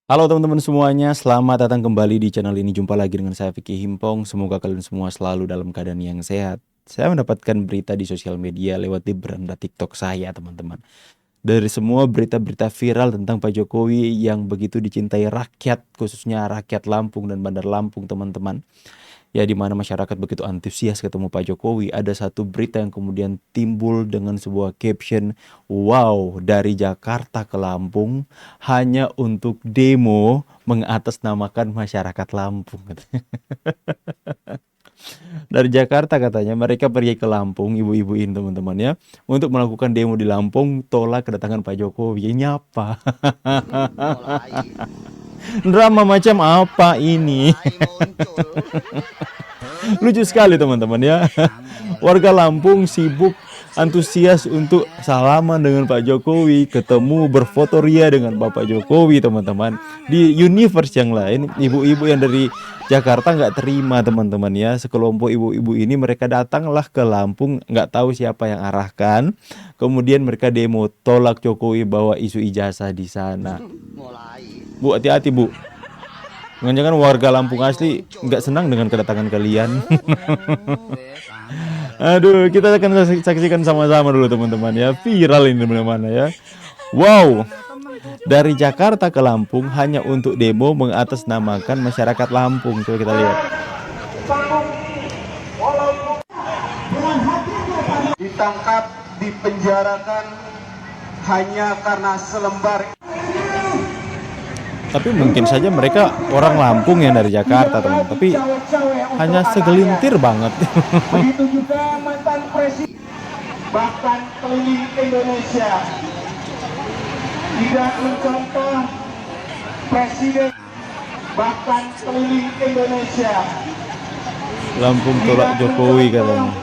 Halo teman-teman semuanya, selamat datang kembali di channel ini. Jumpa lagi dengan saya Vicky Himpong. Semoga kalian semua selalu dalam keadaan yang sehat. Saya mendapatkan berita di sosial media lewat di beranda TikTok saya, teman-teman. Dari semua berita-berita viral tentang Pak Jokowi yang begitu dicintai rakyat, khususnya rakyat Lampung dan Bandar Lampung, teman-teman. Ya, di mana masyarakat begitu antusias ketemu Pak Jokowi, ada satu berita yang kemudian timbul dengan sebuah caption, "Wow, dari Jakarta ke Lampung hanya untuk demo mengatasnamakan masyarakat Lampung." Dari Jakarta katanya mereka pergi ke Lampung, ibu-ibu ini teman-teman ya, untuk melakukan demo di Lampung tolak kedatangan Pak Jokowi. Ini apa? Drama macam apa ini? Lucu sekali teman-teman ya. Warga Lampung sibuk antusias untuk salaman dengan Pak Jokowi, ketemu berfoto ria dengan Bapak Jokowi, teman-teman. Di universe yang lain, ibu-ibu yang dari Jakarta nggak terima, teman-teman ya. Sekelompok ibu-ibu ini mereka datanglah ke Lampung, nggak tahu siapa yang arahkan. Kemudian mereka demo tolak Jokowi bawa isu ijazah di sana. Bu, hati-hati Bu. Jangan-jangan warga Lampung asli nggak senang dengan kedatangan kalian. Aduh, kita akan saksikan sama-sama dulu teman-teman ya. Viral ini mana-mana ya. Wow, dari Jakarta ke Lampung hanya untuk demo mengatasnamakan masyarakat Lampung. Coba kita lihat. Ditangkap, dipenjarakan hanya karena selembar. Tapi mungkin saja mereka orang Lampung yang dari Jakarta, teman. Tapi hanya segelintir banget. Begitu juga mantan presiden, bahkan keliling Indonesia. Tidak mencontoh presiden, bahkan keliling Indonesia. Lampung tolak Jokowi katanya.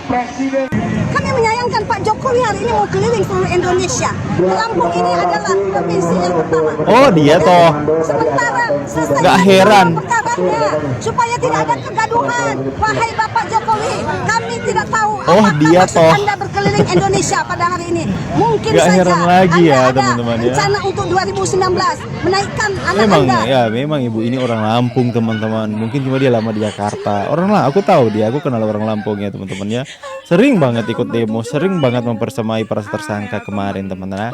Presiden. Kami menyayangkan Pak Jokowi hari ini mau keliling seluruh Indonesia. Lampung ini adalah provinsi yang pertama. Oh, dia toh. Sementara selesai Nggak heran. perkaranya supaya tidak ada kegaduhan. Wahai Bapak Jokowi, kami tidak tahu Oh, apakah dia maksud toh. Anda berkeliling Indonesia pada hari ini. Mungkin Nggak saja heran lagi Anda ya, ada teman-teman ya. rencana untuk 2019 menaikkan anak Memang Anda. ya, memang ibu ini orang Lampung teman-teman. Mungkin cuma dia lama di Jakarta. Orang lah, aku tahu dia, aku kenal orang Lampung ya teman-teman ya. Sering banget ikut demo, sering banget mempersemai para tersangka kemarin teman-teman.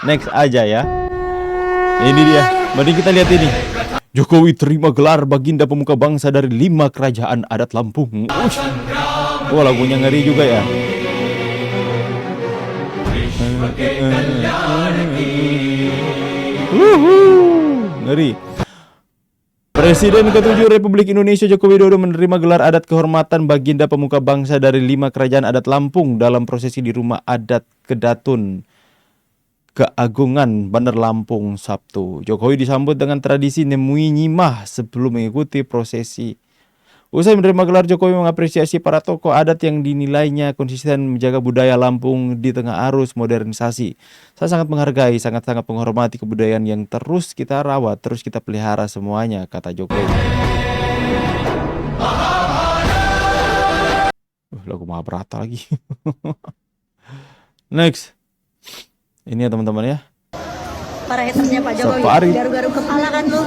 Next aja ya. Ini dia. Mari kita lihat ini. Jokowi terima gelar Baginda Pemuka Bangsa dari 5 kerajaan adat Lampung. Ush. Wah, lagunya ngeri juga ya. Ngeri. Presiden ke-7 Republik Indonesia Joko Widodo menerima gelar adat kehormatan Baginda Pemuka Bangsa dari 5 kerajaan adat Lampung dalam prosesi di Rumah Adat Kedatun Keagungan Bandar Lampung Sabtu. Jokowi disambut dengan tradisi nemui nyimah sebelum mengikuti prosesi. Usai menerima gelar, Jokowi mengapresiasi para tokoh adat yang dinilainya konsisten menjaga budaya Lampung di tengah arus modernisasi. Saya sangat menghargai, sangat-sangat menghormati kebudayaan yang terus kita rawat, terus kita pelihara semuanya, kata Jokowi. Lagu Mahabharata lagi. Next. Ini ya teman-teman ya. Para hatersnya Pak Jokowi, Safari. garu-garu kepala kan lu,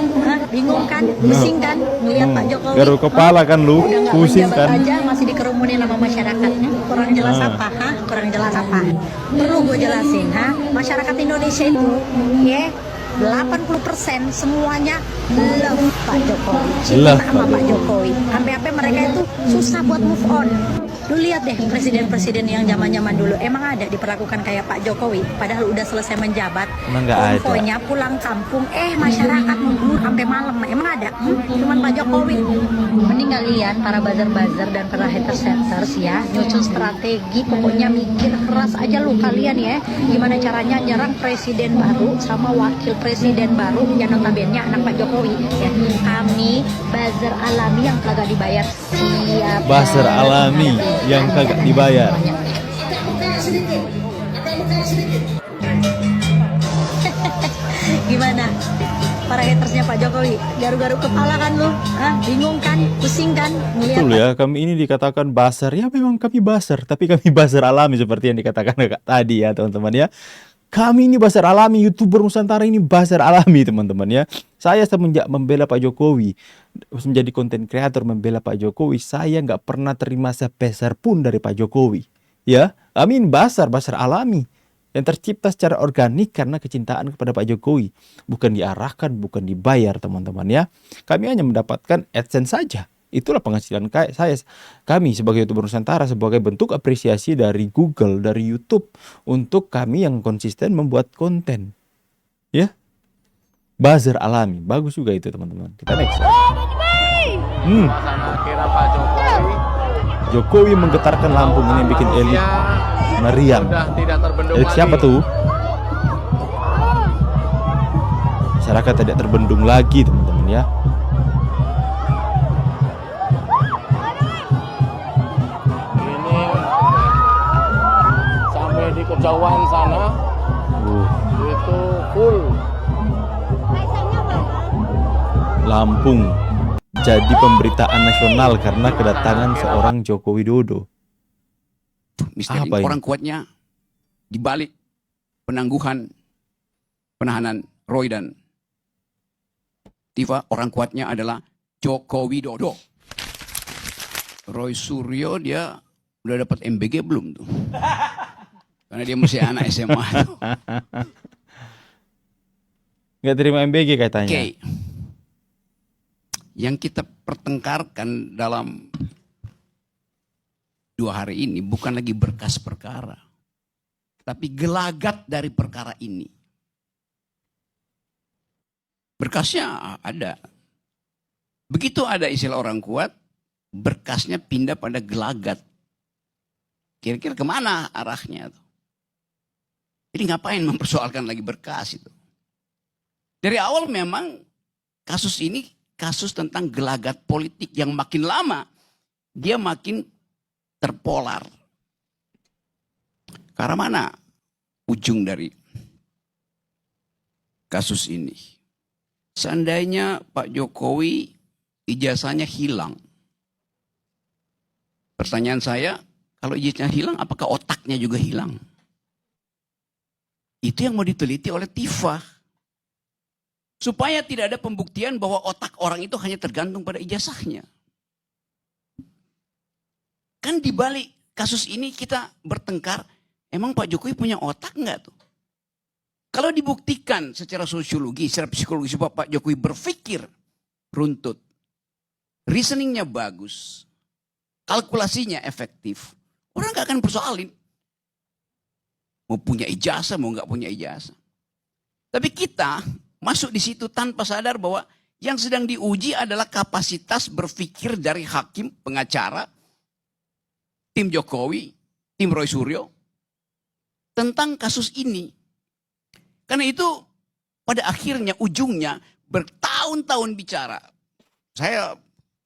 bingung kan, pusing kan, ngeliat Pak Jokowi. Garu kepala kan lu, Udah nggak pusing menjabat kan. aja masih dikerumunin sama masyarakat. Kurang jelas apa? Kurang jelas apa? Perlu gue jelasin, masyarakat Indonesia itu, ya, 80% semuanya love Pak Jokowi, cinta Love sama Pak Pak Jokowi. Sampai mereka itu susah buat move on. Lu lihat deh presiden-presiden yang zaman-zaman dulu emang ada diperlakukan kayak Pak Jokowi, padahal udah selesai menjabat. Emang nggak ada. Konvoynya pulang kampung, masyarakat nunggu sampai malam. Emang ada? Cuman Pak Jokowi. Mending kalian para buzzer-buzzer dan para haters ya, nyusun strategi, pokoknya mikir keras aja lu kalian ya. Gimana caranya nyerang presiden baru sama wakil presiden baru yang notabene anak Pak Jokowi ya. Kami buzzer alami yang kagak dibayar. Siap. Buzzer alami yang kagak dibayar. Gimana? Para hatersnya Pak Jokowi, garu-garu kepala kan lu? Bingung kan? Pusing kan? Ngeliat Betul ya, kami ini dikatakan buzzer. Ya memang kami buzzer, tapi kami buzzer alami seperti yang dikatakan tadi ya teman-teman ya. Kami ini buzzer alami, YouTuber Nusantara ini buzzer alami teman-teman ya. Saya semenjak membela Pak Jokowi, menjadi konten kreator membela Pak Jokowi, saya nggak pernah terima sepeser pun dari Pak Jokowi. Ya, kami ini buzzer alami yang tercipta secara organik karena kecintaan kepada Pak Jokowi. Bukan diarahkan, bukan dibayar teman-teman ya. Kami hanya mendapatkan AdSense saja. Itulah penghasilan kami sebagai YouTuber Nusantara sebagai bentuk apresiasi dari Google, dari YouTube untuk kami yang konsisten membuat konten. Ya. Buzzer alami. Bagus juga itu teman-teman. Kita next. Kira Pak Jokowi Jokowi menggetarkan Lampung ini yang bikin elit meriang. sudah tidak terbendung Elit siapa lagi. tuh? Masyarakat tidak terbendung lagi teman-teman ya. Ini sampai di kejauhan sana itu full. Lampung jadi pemberitaan nasional karena kedatangan seorang Joko Widodo. Misteri Apa ini? orang kuatnya di balik penangguhan penahanan Roy dan Tifa, orang kuatnya adalah Joko Widodo. Roy Suryo dia udah dapat MBG belum tuh? Karena dia masih anak SMA tuh. Nggak terima MBG katanya. Oke. Yang kita pertengkarkan dalam 2 hari ini bukan lagi berkas perkara, tapi gelagat dari perkara ini. Berkasnya ada. Begitu ada istilah orang kuat, berkasnya pindah pada gelagat. Kira-kira kemana arahnya tuh? Jadi ngapain mempersoalkan lagi berkas itu? Dari awal memang kasus ini kasus tentang gelagat politik yang makin lama dia makin terpolar. Karena mana ujung dari kasus ini? Seandainya Pak Jokowi ijazahnya hilang. Pertanyaan saya, kalau ijazahnya hilang apakah otaknya juga hilang? Itu yang mau diteliti oleh Tifa. Supaya tidak ada pembuktian bahwa otak orang itu hanya tergantung pada ijazahnya. Kan di balik kasus ini kita bertengkar, emang Pak Jokowi punya otak enggak tuh? Kalau dibuktikan secara sosiologi, secara psikologi bahwa Pak Jokowi berpikir runtut, reasoningnya bagus, kalkulasinya efektif, orang gak akan persoalin. Mau punya ijazah, mau gak punya ijazah. Tapi kita masuk di situ tanpa sadar bahwa yang sedang diuji adalah kapasitas berpikir dari hakim, pengacara, tim Jokowi, tim Roy Suryo, tentang kasus ini. Karena itu pada akhirnya ujungnya bertahun-tahun bicara. Saya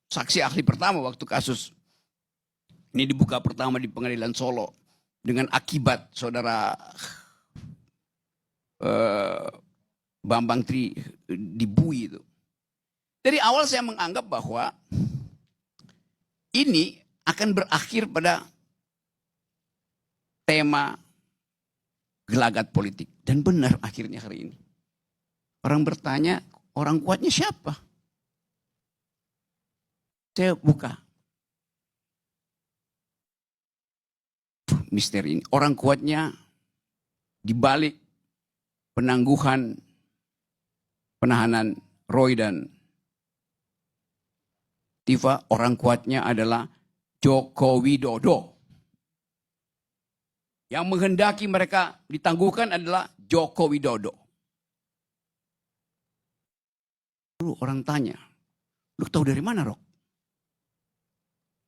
saksi ahli pertama waktu kasus ini dibuka pertama di pengadilan Solo dengan akibat saudara Bambang Tri dibui itu. Dari awal saya menganggap bahwa ini akan berakhir pada tema gelagat politik. Dan benar akhirnya hari ini. Orang bertanya, orang kuatnya siapa? Saya buka. Misteri ini. Orang kuatnya di balik penangguhan penahanan Roy dan Tifa, orang kuatnya adalah Joko Widodo. Yang menghendaki mereka ditangguhkan adalah Joko Widodo. Lalu orang tanya, lu tahu dari mana, Rok?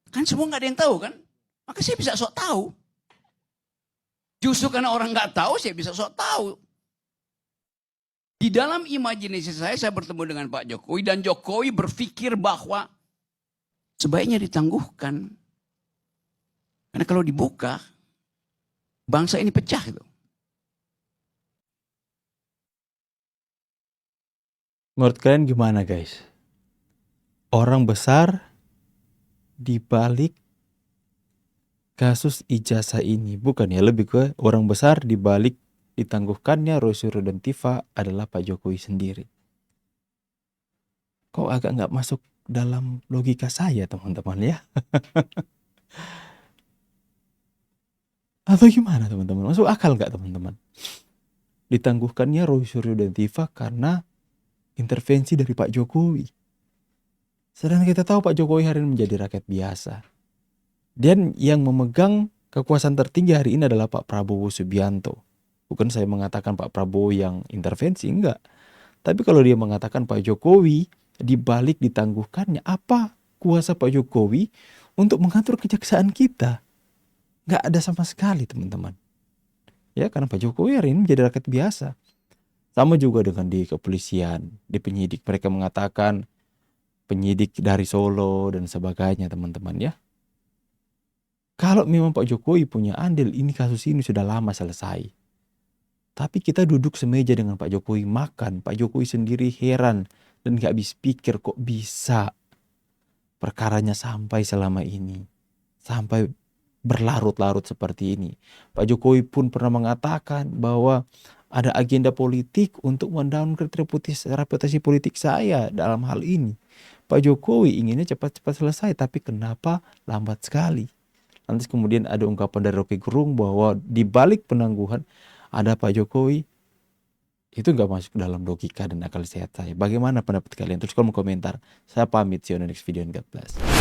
Kan semua nggak ada yang tahu kan? Maka saya bisa sok tahu. Justru karena orang nggak tahu, saya bisa sok tahu. Di dalam imajinasi saya bertemu dengan Pak Jokowi dan Jokowi berpikir bahwa sebaiknya ditangguhkan. Karena kalau dibuka, bangsa ini pecah itu. Menurut kalian gimana guys? Orang besar di balik kasus ijazah ini, bukan ya, lebih ke orang besar di balik ditangguhkannya Roy Suryo dan Tifa adalah Pak Jokowi sendiri. Kok agak nggak masuk dalam logika saya teman-teman ya? Atau gimana teman-teman? Masuk akal nggak teman-teman? Ditangguhkannya Roy Suryo dan Tifa karena intervensi dari Pak Jokowi. Sedangkan kita tahu Pak Jokowi hari ini menjadi rakyat biasa. Dan yang memegang kekuasaan tertinggi hari ini adalah Pak Prabowo Subianto. Bukan saya mengatakan Pak Prabowo yang intervensi, enggak. Tapi kalau dia mengatakan Pak Jokowi dibalik ditangguhkannya, apa kuasa Pak Jokowi untuk mengatur kejaksaan kita? Enggak ada sama sekali teman-teman. Ya, karena Pak Jokowi hari ini menjadi rakyat biasa. Sama juga dengan di kepolisian, di penyidik. Mereka mengatakan penyidik dari Solo dan sebagainya teman-teman ya. Kalau memang Pak Jokowi punya andil, ini kasus ini sudah lama selesai. Tapi kita duduk semeja dengan Pak Jokowi makan. Pak Jokowi sendiri heran dan gak habis pikir kok bisa perkaranya sampai selama ini. Sampai berlarut-larut seperti ini. Pak Jokowi pun pernah mengatakan bahwa ada agenda politik untuk mendowngrade reputasi politik saya dalam hal ini. Pak Jokowi inginnya cepat-cepat selesai, tapi kenapa lambat sekali? Lantas kemudian ada ungkapan dari Rocky Gerung bahwa di balik penangguhan ada Pak Jokowi. Itu nggak masuk dalam logika dan akal sehat saya. Bagaimana pendapat kalian? Terus kalau mau komentar. Saya pamit, see you on the next video and God bless.